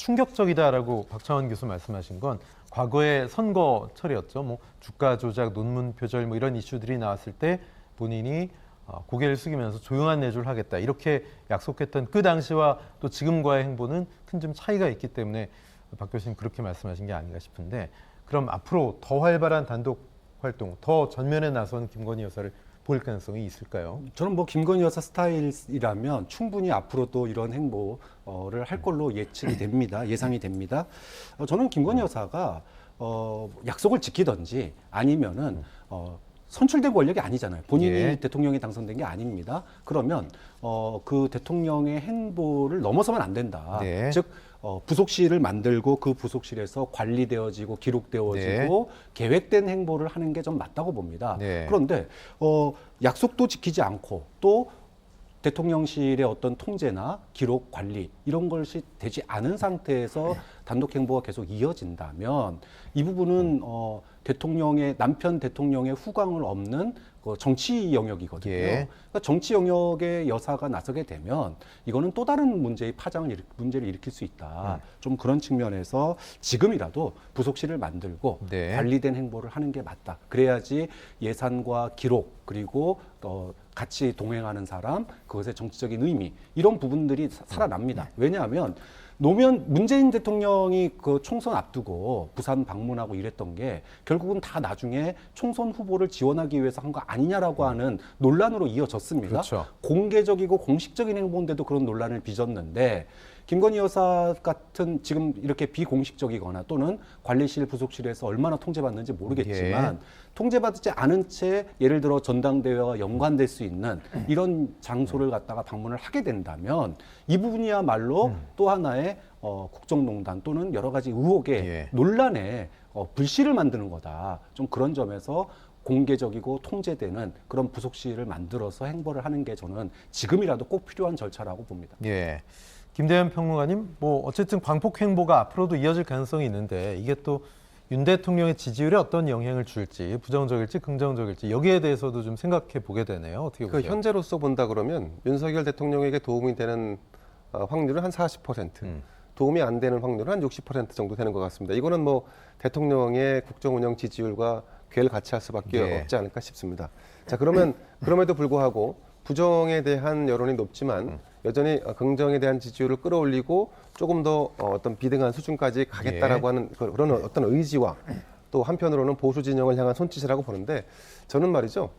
충격적이다라고 박창원 교수 말씀하신 건 과거의 선거철이었죠. 뭐 주가 조작, 논문 표절 뭐 이런 이슈들이 나왔을 때 본인이 고개를 숙이면서 조용한 내조를 하겠다 이렇게 약속했던 그 당시와 또 지금과의 행보는 큰 좀 차이가 있기 때문에 박 교수님 그렇게 말씀하신 게 아닌가 싶은데, 그럼 앞으로 더 활발한 단독 활동, 더 전면에 나선 김건희 여사를 볼 가능성이 있을까요? 저는 뭐 김건희 여사 스타일이라면 충분히 앞으로도 이런 행보를 할 걸로 예측이 됩니다. 예상이 됩니다. 저는 김건희 여사가 약속을 지키든지 아니면은 선출된 권력이 아니잖아요. 본인이 예. 대통령이 당선된 게 아닙니다. 그러면 그 대통령의 행보를 넘어서면 안 된다. 네. 즉 부속실을 만들고 그 부속실에서 관리되어지고 기록되어지고 계획된 행보를 하는 게 좀 맞다고 봅니다. 네. 그런데 약속도 지키지 않고 또 대통령실의 어떤 통제나 기록 관리 이런 것이 되지 않은 상태에서 단독 행보가 계속 이어진다면 이 부분은 대통령의 남편 대통령의 후광을 얻는 그 정치 영역이거든요. 예. 그러니까 정치 영역에 여사가 나서게 되면 이거는 또 다른 문제를 일으킬 수 있다. 좀 그런 측면에서 지금이라도 부속실을 만들고 네. 관리된 행보를 하는 게 맞다. 그래야지 예산과 기록 그리고 같이 동행하는 사람, 그것의 정치적인 의미 이런 부분들이 살아납니다. 왜냐하면 문재인 대통령이 그 총선 앞두고 부산 방문하고 이랬던 게 결국은 다 나중에 총선 후보를 지원하기 위해서 한 거 아니냐라고 하는 논란으로 이어졌습니다. 그렇죠. 공개적이고 공식적인 행보인데도 그런 논란을 빚었는데 김건희 여사 같은 지금 이렇게 비공식적이거나 또는 관리실 부속실에서 얼마나 통제받는지 모르겠지만 통제받지 않은 채 예를 들어 전당대회와 연관될 수 있는 이런 장소를 갖다가 방문을 하게 된다면 이 부분이야말로 또 하나의 국정농단 또는 여러 가지 의혹의 논란에 불씨를 만드는 거다. 좀 그런 점에서 공개적이고 통제되는 그런 부속실을 만들어서 행보를 하는 게 저는 지금이라도 꼭 필요한 절차라고 봅니다. 예. 김대현 평론가님, 뭐 어쨌든 광폭 행보가 앞으로도 이어질 가능성이 있는데 이게 또 윤 대통령의 지지율에 어떤 영향을 줄지, 부정적일지 긍정적일지 여기에 대해서도 좀 생각해 보게 되네요. 어떻게 보세요? 현재로서 본다 그러면 윤석열 대통령에게 도움이 되는 확률은 한 40%, 도움이 안 되는 확률은 한 60% 정도 되는 것 같습니다. 이거는 뭐 대통령의 국정운영 지지율과 궤를 같이 할 수밖에 없지 않을까 싶습니다. 자, 그러면 그럼에도 불구하고 부정에 대한 여론이 높지만 여전히 긍정에 대한 지지율을 끌어올리고 조금 더 어떤 비등한 수준까지 가겠다라고 하는 그런 어떤 의지와 또 한편으로는 보수 진영을 향한 손짓이라고 보는데, 저는 말이죠.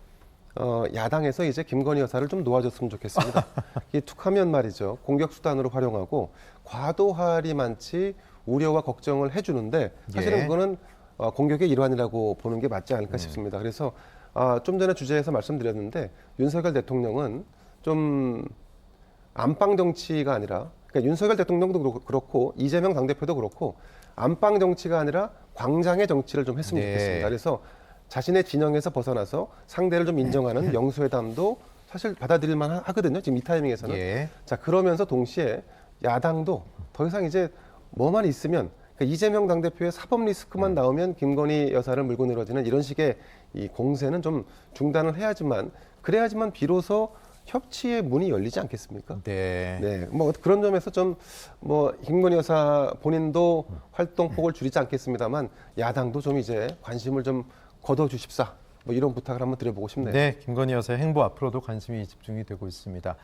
야당에서 이제 김건희 여사를 좀 놓아줬으면 좋겠습니다. 이 툭하면 말이죠. 공격 수단으로 활용하고 과도할이 많지 우려와 걱정을 해주는데 사실은 그거는 공격의 일환이라고 보는 게 맞지 않을까 싶습니다. 그래서 좀 전에 주제에서 말씀드렸는데 윤석열 대통령은 좀 안방 정치가 아니라, 그러니까 윤석열 대통령도 그렇고 이재명 당대표도 그렇고 안방 정치가 아니라 광장의 정치를 좀 했으면 좋겠습니다. 그래서 자신의 진영에서 벗어나서 상대를 좀 인정하는 영수회담도 사실 받아들일만 하거든요. 지금 이 타이밍에서는. 자, 그러면서 동시에 야당도 더 이상 이제 뭐만 있으면, 그러니까 이재명 당대표의 사법 리스크만 나오면 김건희 여사를 물고 늘어지는 이런 식의 이 공세는 좀 중단을 해야지만, 그래야지만 비로소 협치의 문이 열리지 않겠습니까? 네. 뭐 그런 점에서 좀 뭐 김건희 여사 본인도 활동폭을 줄이지 않겠습니다만 야당도 좀 이제 관심을 좀 거둬주십사. 뭐 이런 부탁을 한번 드려보고 싶네요. 네, 김건희 여사의 행보 앞으로도 관심이 집중이 되고 있습니다.